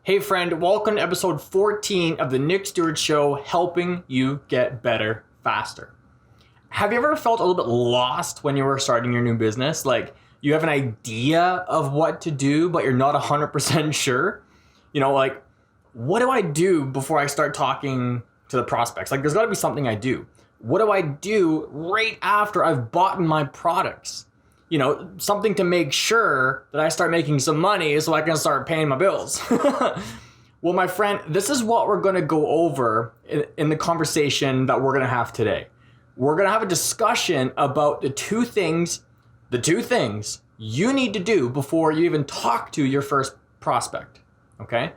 Hey friend, welcome to episode 14 of the Nick Stewart Show, helping you get better faster. Have you ever felt a little bit lost when you were starting your new business? Like you have an idea of what to do, but you're not 100% sure? Like what do I do before I start talking to the prospects? Like there's gotta be something I do. What do I do right after I've bought my products? Something to make sure that I start making some money so I can start paying my bills. Well, my friend, this is what we're going to go over in the conversation that we're going to have today. We're going to have a discussion about the two things you need to do before you even talk to your first prospect. Okay?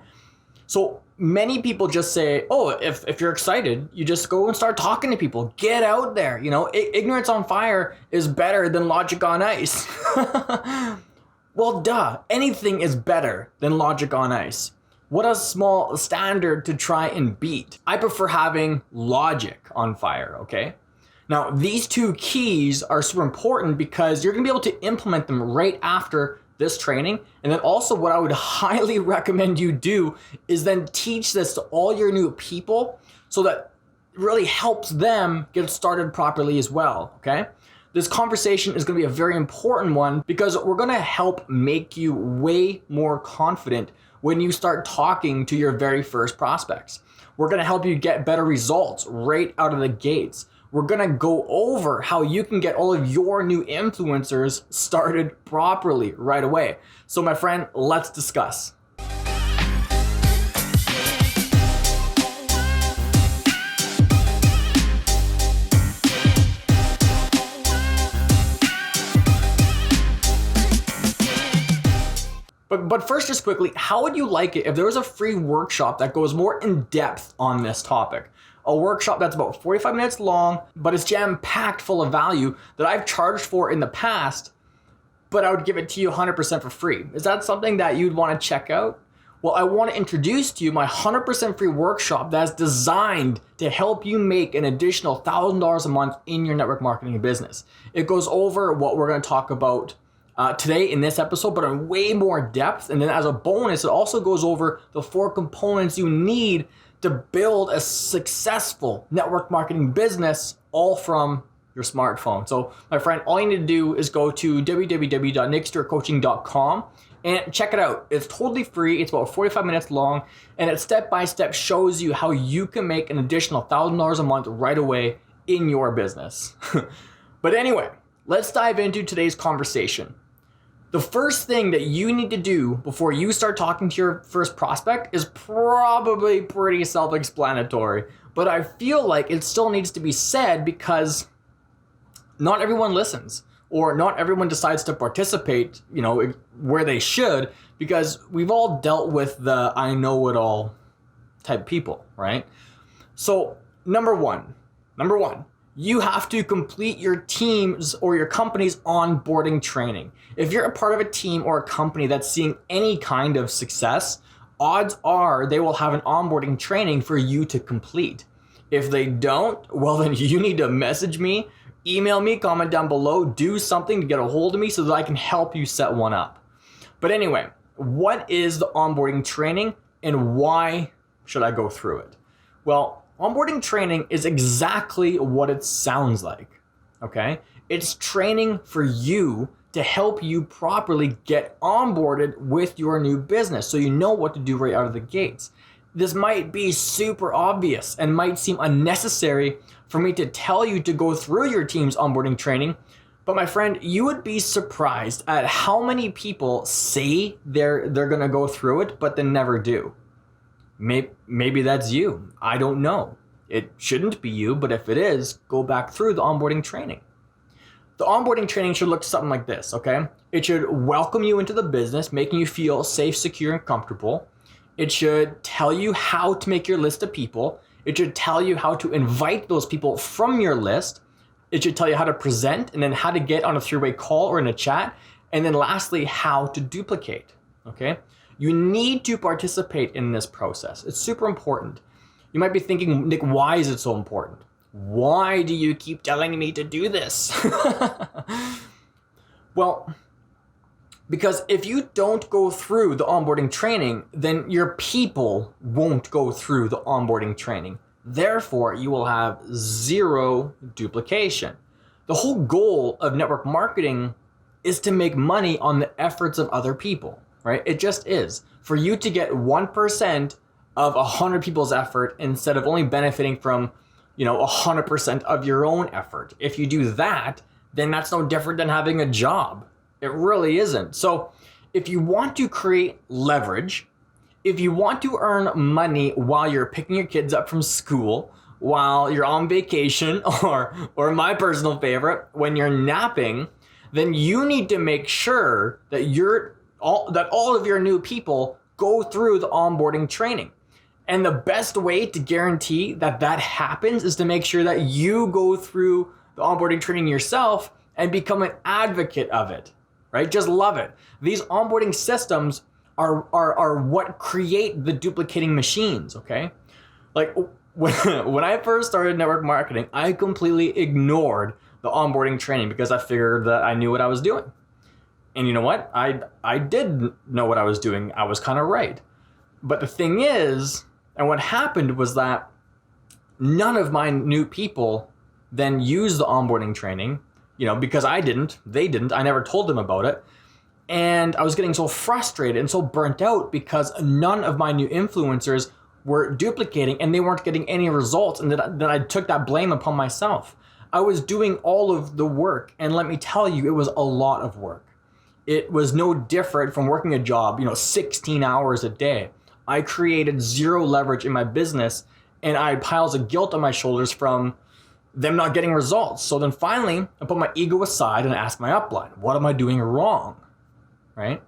So many people just say, oh, if you're excited, you just go and start talking to people. Get out there. Ignorance on fire is better than logic on ice. Well, duh. Anything is better than logic on ice. What a small standard to try and beat. I prefer having logic on fire, okay? Now, these two keys are super important because you're going to be able to implement them right after this training. And then also what I would highly recommend you do is then teach this to all your new people so that it really helps them get started properly as well, okay? This conversation is going to be a very important one because we're going to help make you way more confident when you start talking to your very first prospects. We're going to help you get better results right out of the gates. We're going to go over how you can get all of your new influencers started properly right away. So my friend, let's discuss. But first, just quickly, how would you like it if there was a free workshop that goes more in depth on this topic? A workshop that's about 45 minutes long, but it's jam-packed full of value that I've charged for in the past, but I would give it to you 100% for free. Is that something that you'd want to check out? Well, I want to introduce to you my 100% free workshop that's designed to help you make an additional $1,000 a month in your network marketing business. It goes over what we're going to talk about today in this episode, but in way more depth. And then as a bonus, it also goes over the 4 components you need to build a successful network marketing business all from your smartphone. So my friend, all you need to do is go to www.nickstewartcoaching.com and check it out. It's totally free. It's about 45 minutes long, and it step-by-step shows you how you can make an additional $1,000 a month right away in your business. But anyway, let's dive into today's conversation. The first thing that you need to do before you start talking to your first prospect is probably pretty self-explanatory, but I feel like it still needs to be said because not everyone listens or not everyone decides to participate, where they should, because we've all dealt with the I know it all type people, right? So number one, you have to complete your team's or your company's onboarding training. If you're a part of a team or a company that's seeing any kind of success, odds are they will have an onboarding training for you to complete. If they don't, well then you need to message me, email me, comment down below, do something to get a hold of me so that I can help you set one up. But anyway, what is the onboarding training and why should I go through it? Well, onboarding training is exactly what it sounds like, okay? It's training for you to help you properly get onboarded with your new business so you know what to do right out of the gates. This might be super obvious and might seem unnecessary for me to tell you to go through your team's onboarding training, but my friend, you would be surprised at how many people say they're gonna go through it, but then never do. Maybe that's you. I don't know. It shouldn't be you, but if it is, go back through the onboarding training. The onboarding training should look something like this, okay? It should welcome you into the business, making you feel safe, secure, and comfortable. It should tell you how to make your list of people. It should tell you how to invite those people from your list. It should tell you how to present and then how to get on a 3-way call or in a chat. And then lastly, how to duplicate, okay? You need to participate in this process. It's super important. You might be thinking, Nick, why is it so important? Why do you keep telling me to do this? Well, Because if you don't go through the onboarding training, then your people won't go through the onboarding training. Therefore, you will have zero duplication. The whole goal of network marketing is to make money on the efforts of other people, right? It just is. For you to get 1% of 100 people's effort instead of only benefiting from, 100% of your own effort. If you do that, then that's no different than having a job. It really isn't. So if you want to create leverage, if you want to earn money while you're picking your kids up from school, while you're on vacation, or my personal favorite, when you're napping, then you need to make sure that all of your new people go through the onboarding training. And the best way to guarantee that happens is to make sure that you go through the onboarding training yourself and become an advocate of it, right? Just love it. These onboarding systems are what create the duplicating machines, okay? Like when I first started network marketing, I completely ignored the onboarding training because I figured that I knew what I was doing. And you know what? I did know what I was doing. I was kind of right. But the thing is, and what happened was that none of my new people then used the onboarding training, because I didn't, they didn't, I never told them about it. And I was getting so frustrated and so burnt out because none of my new influencers were duplicating and they weren't getting any results. And then I took that blame upon myself. I was doing all of the work. And let me tell you, it was a lot of work. It was no different from working a job, 16 hours a day. I created zero leverage in my business and I had piles of guilt on my shoulders from them not getting results. So then finally, I put my ego aside and asked my upline, what am I doing wrong? Right?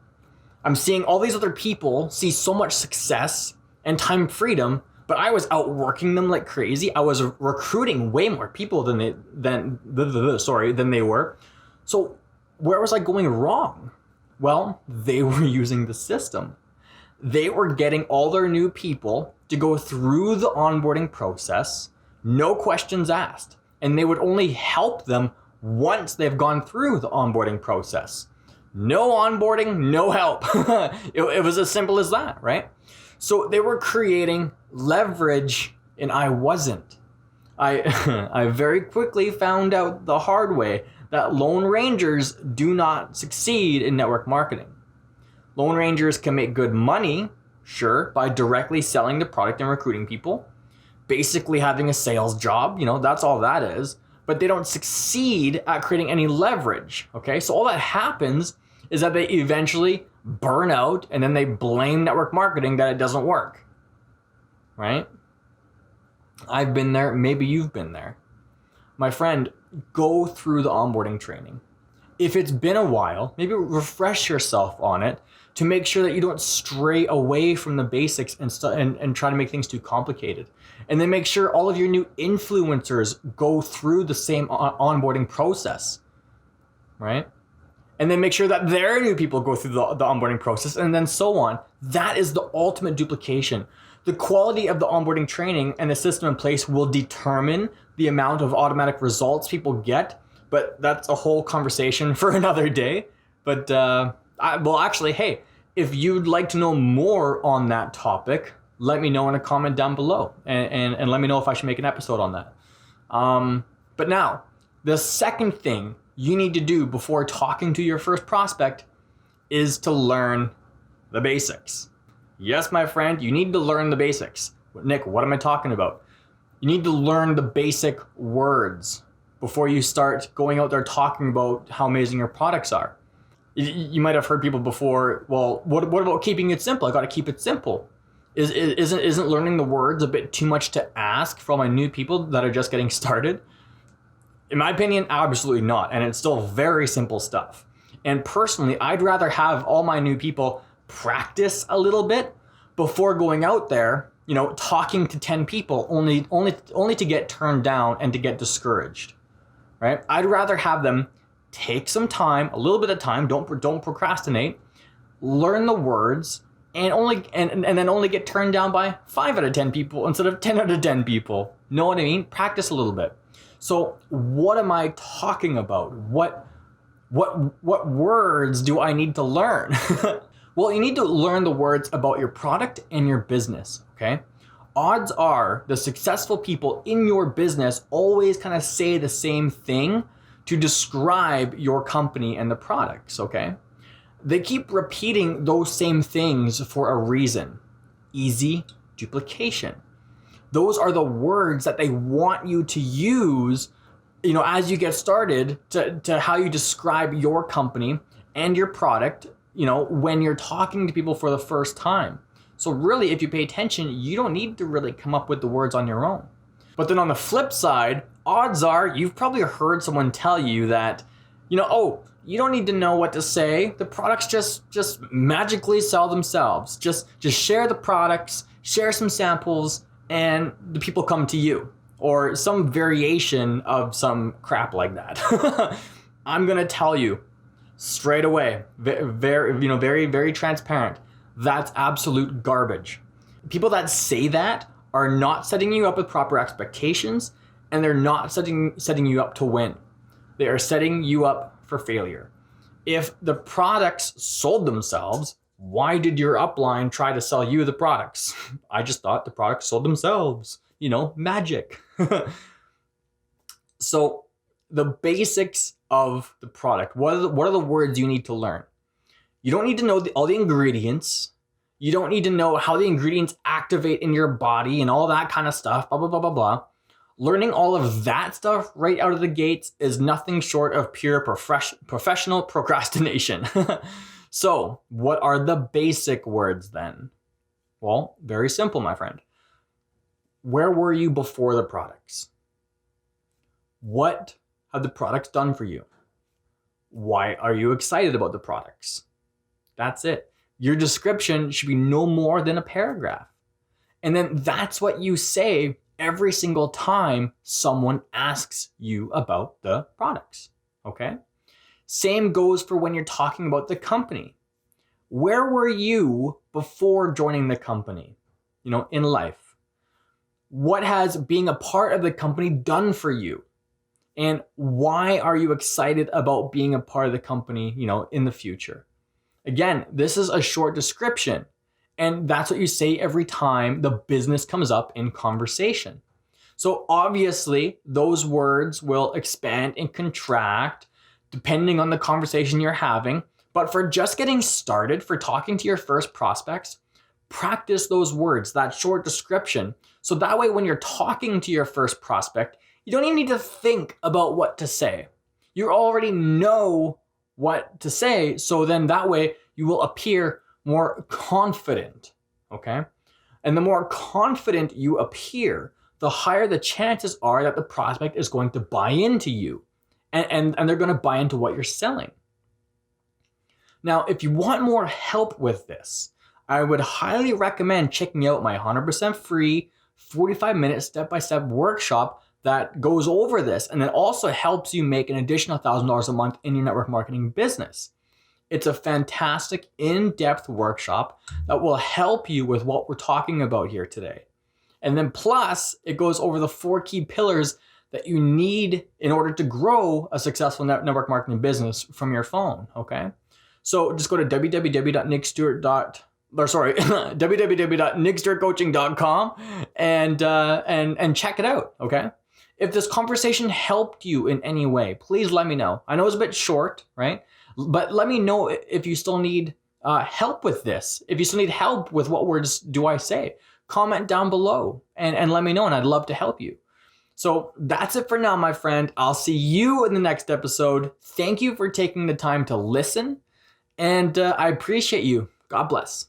I'm seeing all these other people see so much success and time freedom, but I was outworking them like crazy. I was recruiting way more people than they were. So where was I going wrong? Well, they were using the system. They were getting all their new people to go through the onboarding process, no questions asked, and they would only help them once they've gone through the onboarding process. No onboarding, no help. It was as simple as that, right? So they were creating leverage and I wasn't. I very quickly found out the hard way that Lone Rangers do not succeed in network marketing. Lone Rangers can make good money, sure, by directly selling the product and recruiting people, basically having a sales job, that's all that is, but they don't succeed at creating any leverage, okay? So all that happens is that they eventually burn out and then they blame network marketing that it doesn't work, right? I've been there, maybe you've been there. My friend, go through the onboarding training. If it's been a while, maybe refresh yourself on it to make sure that you don't stray away from the basics and try to make things too complicated. And then make sure all of your new influencers go through the same onboarding process, right? And then make sure that their new people go through the onboarding process and then so on. That is the ultimate duplication. The quality of the onboarding training and the system in place will determine the amount of automatic results people get, but that's a whole conversation for another day. But hey, if you'd like to know more on that topic, let me know in a comment down below and let me know if I should make an episode on that. But now, the second thing you need to do before talking to your first prospect is to learn the basics. Yes, my friend, you need to learn the basics. Nick, what am I talking about? You need to learn the basic words before you start going out there talking about how amazing your products are. You might have heard people before, well, what about keeping it simple? I got to keep it simple. Isn't learning the words a bit too much to ask for all my new people that are just getting started? In my opinion, absolutely not. And it's still very simple stuff. And personally, I'd rather have all my new people practice a little bit before going out there, talking to 10 people only to get turned down and to get discouraged, right? I'd rather have them take some time, a little bit of time, don't procrastinate, learn the words, and then only get turned down by 5 out of 10 people instead of 10 out of 10 people. Know what I mean? Practice a little bit. So what am I talking about? What What words do I need to learn? Well, you need to learn the words about your product and your business, okay? Odds are the successful people in your business always kind of say the same thing to describe your company and the products, okay? They keep repeating those same things for a reason. Easy duplication. Those are the words that they want you to use, as you get started to how you describe your company and your product, when you're talking to people for the first time. So really, if you pay attention, you don't need to really come up with the words on your own. But then on the flip side, odds are you've probably heard someone tell you that, oh, you don't need to know what to say. The products just magically sell themselves. Just share the products, share some samples, and the people come to you. Or some variation of some crap like that. I'm gonna tell you straight away, very, very transparent. That's absolute garbage. People that say that are not setting you up with proper expectations, and they're not setting you up to win. They are setting you up for failure. If the products sold themselves, why did your upline try to sell you the products? I just thought the products sold themselves. Magic. So the basics of the product, what are the words you need to learn? You don't need to know all the ingredients. You don't need to know how the ingredients activate in your body and all that kind of stuff, blah, blah, blah, blah, blah. Learning all of that stuff right out of the gates is nothing short of pure professional procrastination. So what are the basic words then? Well, very simple, my friend. Where were you before the products? What have the products done for you? Why are you excited about the products? That's it. Your description should be no more than a paragraph. And then that's what you say every single time someone asks you about the products, okay? Same goes for when you're talking about the company. Where were you before joining the company, in life? What has being a part of the company done for you? And why are you excited about being a part of the company, in the future? Again, this is a short description, and that's what you say every time the business comes up in conversation. So obviously, those words will expand and contract depending on the conversation you're having. But for just getting started, for talking to your first prospects, practice those words, that short description. So that way, when you're talking to your first prospect, you don't even need to think about what to say. You already know what to say. So then that way you will appear more confident, okay? And the more confident you appear, the higher the chances are that the prospect is going to buy into you and they're going to buy into what you're selling. Now, if you want more help with this, I would highly recommend checking out my 100% free 45-minute step-by-step workshop that goes over this, and it also helps you make an additional $1,000 a month in your network marketing business. It's a fantastic in-depth workshop that will help you with what we're talking about here today. And then plus, it goes over the 4 key pillars that you need in order to grow a successful network marketing business from your phone, okay? So just go to www.nickstewartcoaching.com and check it out, okay? If this conversation helped you in any way, please let me know. I know it's a bit short, right? But let me know if you still need help with this. If you still need help with what words do I say, comment down below and let me know, and I'd love to help you. So that's it for now, my friend. I'll see you in the next episode. Thank you for taking the time to listen, and I appreciate you. God bless.